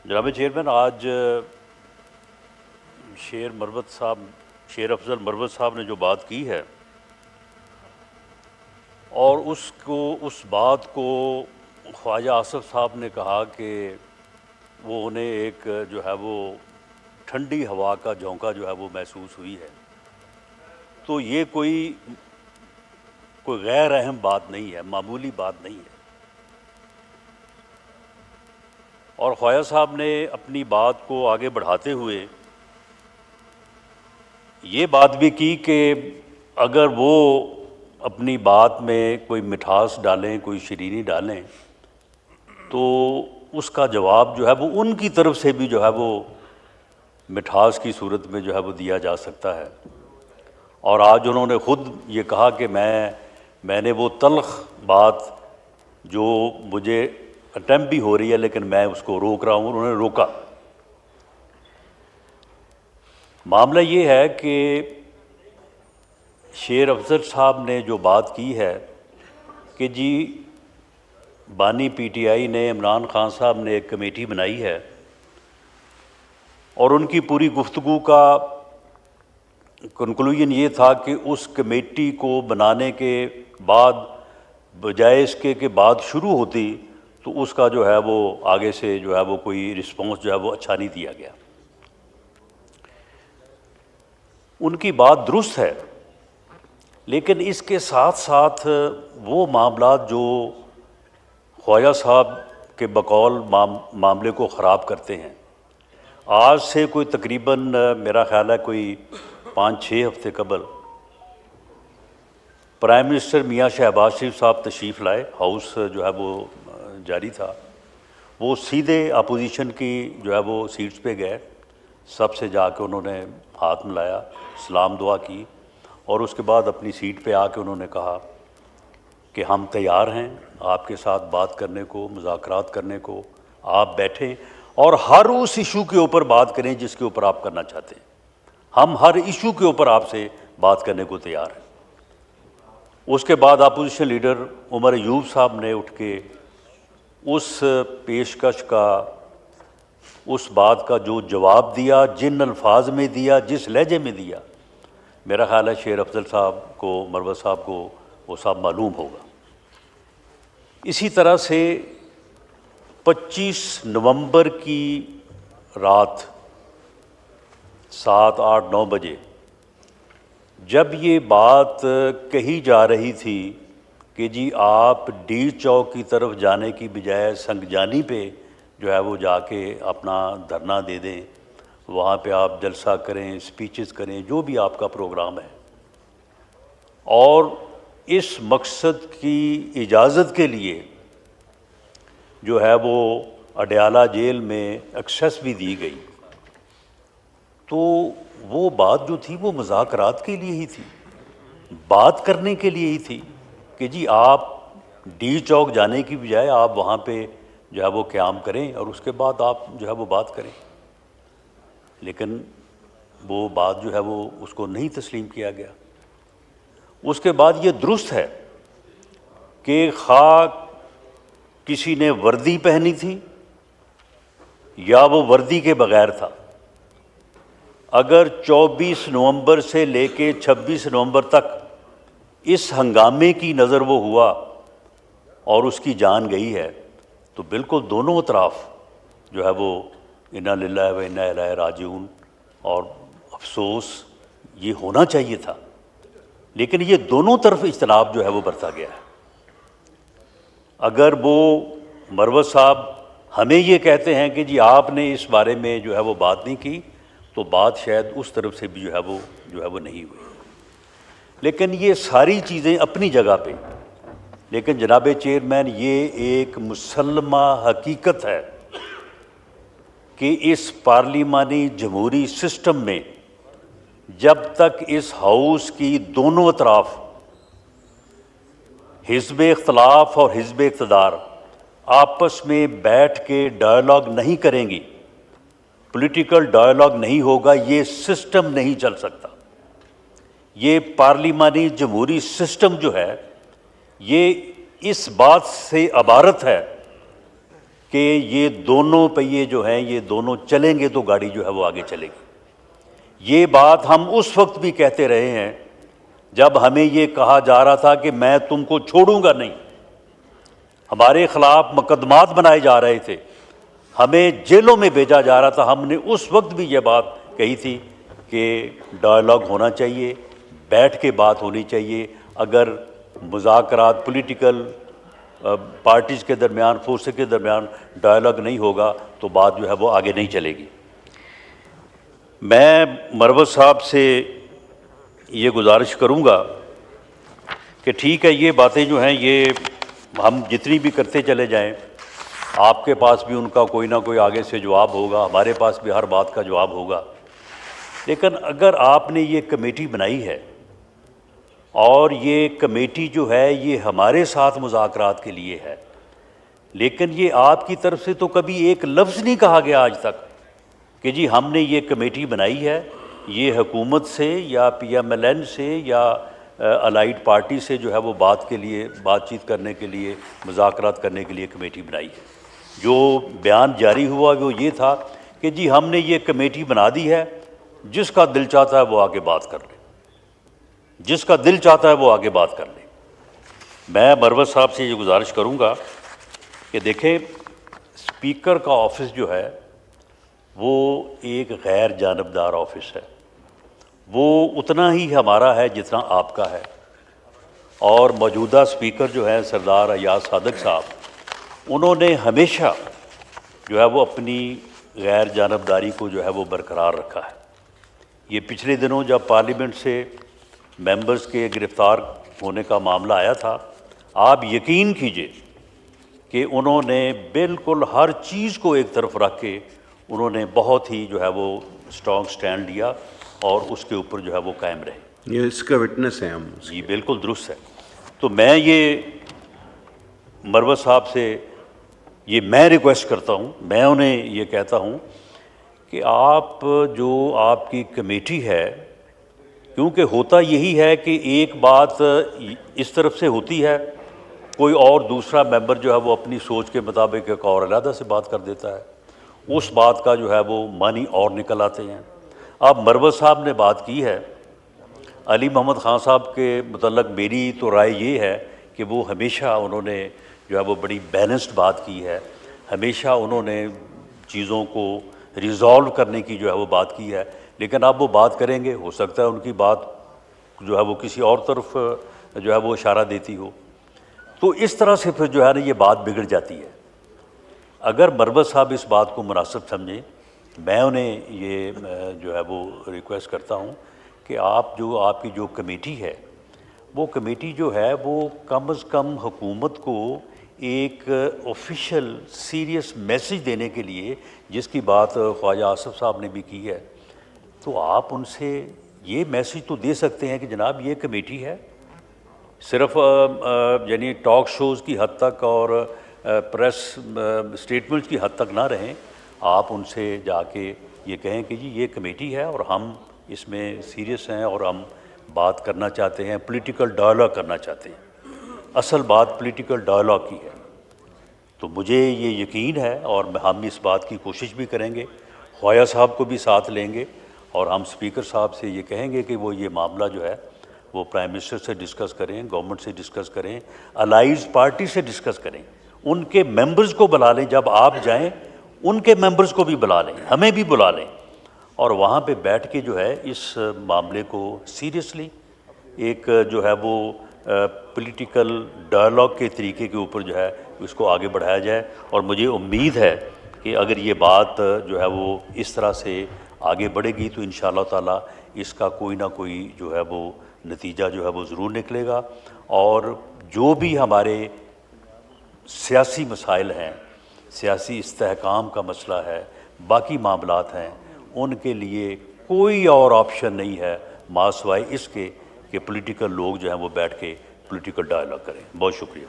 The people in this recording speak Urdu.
جناب چیئرمین، آج شیر افضل مروت صاحب نے جو بات کی ہے اور اس بات کو خواجہ آصف صاحب نے کہا کہ وہ انہیں ایک جو ہے وہ ٹھنڈی ہوا کا جھونکا جو ہے وہ محسوس ہوئی ہے، تو یہ کوئی غیر اہم بات نہیں ہے، معمولی بات نہیں ہے۔ اور خواجہ صاحب نے اپنی بات کو آگے بڑھاتے ہوئے یہ بات بھی کی کہ اگر وہ اپنی بات میں کوئی مٹھاس ڈالیں، کوئی شیرینی ڈالیں، تو اس کا جواب جو ہے وہ ان کی طرف سے بھی جو ہے وہ مٹھاس کی صورت میں جو ہے وہ دیا جا سکتا ہے۔ اور آج انہوں نے خود یہ کہا کہ میں نے وہ تلخ بات جو مجھے اٹیمپٹ بھی ہو رہی ہے لیکن میں اس کو روک رہا ہوں، انہوں نے روکا۔ معاملہ یہ ہے کہ شیر افضل صاحب نے جو بات کی ہے کہ جی بانی پی ٹی آئی نے، عمران خان صاحب نے ایک کمیٹی بنائی ہے اور ان کی پوری گفتگو کا کنکلوژن یہ تھا کہ اس کمیٹی کو بنانے کے بعد بجائے اس کے کہ بات شروع ہوتی تو اس کا جو ہے وہ آگے سے جو ہے وہ کوئی رسپانس جو ہے وہ اچھا نہیں دیا گیا۔ ان کی بات درست ہے، لیکن اس کے ساتھ ساتھ وہ معاملات جو خواجہ صاحب کے بقول معاملے کو خراب کرتے ہیں، آج سے کوئی تقریباً میرا خیال ہے کوئی 5-6 ہفتے قبل پرائم منسٹر میاں شہباز شریف صاحب تشریف لائے، ہاؤس جو ہے وہ جاری تھا، وہ سیدھے اپوزیشن کی جو ہے وہ سیٹس پہ گئے، سب سے جا کے انہوں نے ہاتھ ملایا، سلام دعا کی، اور اس کے بعد اپنی سیٹ پہ آ کے انہوں نے کہا کہ ہم تیار ہیں آپ کے ساتھ بات کرنے کو، مذاکرات کرنے کو، آپ بیٹھیں اور ہر اس ایشو کے اوپر بات کریں جس کے اوپر آپ کرنا چاہتے ہیں، ہم ہر ایشو کے اوپر آپ سے بات کرنے کو تیار ہیں۔ اس کے بعد اپوزیشن لیڈر عمر ایوب صاحب نے اٹھ کے اس پیشکش کا، اس بات کا جو جواب دیا، جن الفاظ میں دیا، جس لہجے میں دیا، میرا خیال ہے شیر افضل صاحب کو، مروت صاحب کو وہ سب معلوم ہوگا۔ اسی طرح سے 25 نومبر کی رات 7, 8, 9 بجے جب یہ بات کہی جا رہی تھی کہ جی آپ ڈی چوک کی طرف جانے کی بجائے سنگجانی پہ جو ہے وہ جا کے اپنا دھرنا دے دیں، وہاں پہ آپ جلسہ کریں، اسپیچز کریں، جو بھی آپ کا پروگرام ہے، اور اس مقصد کی اجازت کے لیے جو ہے وہ اڈیالہ جیل میں ایکسیس بھی دی گئی، تو وہ بات جو تھی وہ مذاکرات کے لیے ہی تھی، بات کرنے کے لیے ہی تھی کہ جی آپ ڈی چوک جانے کی بجائے آپ وہاں پہ جو ہے وہ قیام کریں اور اس کے بعد آپ جو ہے وہ بات کریں۔ لیکن وہ بات جو ہے وہ اس کو نہیں تسلیم کیا گیا۔ اس کے بعد یہ درست ہے کہ خواہ کسی نے وردی پہنی تھی یا وہ وردی کے بغیر تھا، اگر 24 نومبر سے لے کے 26 نومبر تک اس ہنگامے کی نظر وہ ہوا اور اس کی جان گئی ہے، تو بالکل دونوں اطراف جو ہے وہ انا للہ و انا الیہ راجعون، اور افسوس یہ ہونا چاہیے تھا، لیکن یہ دونوں طرف اجتناب جو ہے وہ برتا گیا ہے۔ اگر وہ مروت صاحب ہمیں یہ کہتے ہیں کہ جی آپ نے اس بارے میں جو ہے وہ بات نہیں کی، تو بات شاید اس طرف سے بھی جو ہے وہ نہیں ہوئی۔ لیکن یہ ساری چیزیں اپنی جگہ پہ، لیکن جناب چیئرمین یہ ایک مسلمہ حقیقت ہے کہ اس پارلیمانی جمہوری سسٹم میں جب تک اس ہاؤس کی دونوں اطراف، حزب اختلاف اور حزب اقتدار، آپس میں بیٹھ کے ڈائیلاگ نہیں کریں گی، پولیٹیکل ڈائیلاگ نہیں ہوگا، یہ سسٹم نہیں چل سکتا۔ یہ پارلیمانی جمہوری سسٹم جو ہے یہ اس بات سے عبارت ہے کہ یہ دونوں پہیے جو ہیں یہ دونوں چلیں گے تو گاڑی جو ہے وہ آگے چلے گی۔ یہ بات ہم اس وقت بھی کہتے رہے ہیں جب ہمیں یہ کہا جا رہا تھا کہ میں تم کو چھوڑوں گا نہیں، ہمارے خلاف مقدمات بنائے جا رہے تھے، ہمیں جیلوں میں بھیجا جا رہا تھا۔ ہم نے اس وقت بھی یہ بات کہی تھی کہ ڈائلاگ ہونا چاہیے، بیٹھ کے بات ہونی چاہیے۔ اگر مذاکرات پولیٹیکل پارٹیز کے درمیان، فورسز کے درمیان ڈائلاگ نہیں ہوگا تو بات جو ہے وہ آگے نہیں چلے گی۔ میں مروت صاحب سے یہ گزارش کروں گا کہ ٹھیک ہے، یہ باتیں جو ہیں یہ ہم جتنی بھی کرتے چلے جائیں، آپ کے پاس بھی ان کا کوئی نہ کوئی آگے سے جواب ہوگا، ہمارے پاس بھی ہر بات کا جواب ہوگا، لیکن اگر آپ نے یہ کمیٹی بنائی ہے اور یہ کمیٹی جو ہے یہ ہمارے ساتھ مذاکرات کے لیے ہے، لیکن یہ آپ کی طرف سے تو کبھی ایک لفظ نہیں کہا گیا آج تک کہ جی ہم نے یہ کمیٹی بنائی ہے، یہ حکومت سے یا پی ایم ایل این سے یا الائیڈ پارٹی سے جو ہے وہ بات چیت کرنے کے لیے، مذاکرات کرنے کے لیے کمیٹی بنائی ہے۔ جو بیان جاری ہوا وہ یہ تھا کہ جی ہم نے یہ کمیٹی بنا دی ہے، جس کا دل چاہتا ہے وہ آگے بات کر لے، جس کا دل چاہتا ہے وہ آگے بات کر لے۔ میں مروت صاحب سے یہ گزارش کروں گا کہ دیکھیں، اسپیکر کا آفس جو ہے وہ ایک غیر جانبدار آفس ہے، وہ اتنا ہی ہمارا ہے جتنا آپ کا ہے، اور موجودہ اسپیکر جو ہے سردار ایاز صادق صاحب، انہوں نے ہمیشہ جو ہے وہ اپنی غیر جانبداری کو جو ہے وہ برقرار رکھا ہے۔ یہ پچھلے دنوں جب پارلیمنٹ سے ممبرز کے گرفتار ہونے کا معاملہ آیا تھا، آپ یقین کیجئے کہ انہوں نے بالکل ہر چیز کو ایک طرف رکھ کے انہوں نے بہت ہی جو ہے وہ اسٹرانگ سٹینڈ لیا اور اس کے اوپر جو ہے وہ قائم رہے۔ یہ اس کا وٹنس ہیں ہم۔ جی بالکل درست ہے۔ تو میں یہ مروت صاحب سے میں ریکویسٹ کرتا ہوں، میں انہیں یہ کہتا ہوں کہ آپ جو آپ کی کمیٹی ہے، کیونکہ ہوتا یہی ہے کہ ایک بات اس طرف سے ہوتی ہے، کوئی اور دوسرا ممبر جو ہے وہ اپنی سوچ کے مطابق ایک اور علیحدہ سے بات کر دیتا ہے، اس بات کا جو ہے وہ معنی اور نکل آتے ہیں۔ اب مروت صاحب نے بات کی ہے، علی محمد خان صاحب کے متعلق میری تو رائے یہ ہے کہ وہ ہمیشہ انہوں نے جو ہے وہ بڑی بیلنسڈ بات کی ہے، ہمیشہ انہوں نے چیزوں کو ریزالو کرنے کی جو ہے وہ بات کی ہے، لیکن اب وہ بات کریں گے، ہو سکتا ہے ان کی بات جو ہے وہ کسی اور طرف جو ہے وہ اشارہ دیتی ہو، تو اس طرح سے پھر جو ہے نا یہ بات بگڑ جاتی ہے۔ اگر مروت صاحب اس بات کو مناسب سمجھیں، میں انہیں یہ جو ہے وہ ریکویسٹ کرتا ہوں کہ آپ کی جو کمیٹی ہے، وہ کمیٹی جو ہے وہ کم از کم حکومت کو ایک آفیشیل سیریس میسیج دینے کے لیے، جس کی بات خواجہ آصف صاحب نے بھی کی ہے، تو آپ ان سے یہ میسیج تو دے سکتے ہیں کہ جناب یہ کمیٹی ہے، صرف یعنی ٹاک شوز کی حد تک اور پریس سٹیٹمنٹس کی حد تک نہ رہیں، آپ ان سے جا کے یہ کہیں کہ جی یہ کمیٹی ہے اور ہم اس میں سیریس ہیں اور ہم بات کرنا چاہتے ہیں، پولیٹیکل ڈائلاگ کرنا چاہتے ہیں۔ اصل بات پولیٹیکل ڈائلاگ کی ہے، تو مجھے یہ یقین ہے اور ہم اس بات کی کوشش بھی کریں گے، خواجہ صاحب کو بھی ساتھ لیں گے اور ہم اسپیکر صاحب سے یہ کہیں گے کہ وہ یہ معاملہ جو ہے وہ پرائم منسٹر سے ڈسکس کریں، گورنمنٹ سے ڈسکس کریں، الائیڈ پارٹی سے ڈسکس کریں، ان کے ممبرز کو بلا لیں، جب آپ جائیں ان کے ممبرز کو بھی بلا لیں، ہمیں بھی بلا لیں، اور وہاں پہ بیٹھ کے جو ہے اس معاملے کو سیریسلی ایک جو ہے وہ پولیٹیکل ڈائلاگ کے طریقے کے اوپر جو ہے اس کو آگے بڑھایا جائے۔ اور مجھے امید ہے کہ اگر یہ بات جو ہے وہ اس طرح سے آگے بڑھے گی تو انشاءاللہ تعالیٰ اس کا کوئی نہ کوئی جو ہے وہ نتیجہ جو ہے وہ ضرور نکلے گا، اور جو بھی ہمارے سیاسی مسائل ہیں، سیاسی استحکام کا مسئلہ ہے، باقی معاملات ہیں، ان کے لیے کوئی اور آپشن نہیں ہے ماں سوائے اس کے کہ پولیٹیکل لوگ جو ہیں وہ بیٹھ کے پولیٹیکل ڈائلاگ کریں۔ بہت شکریہ۔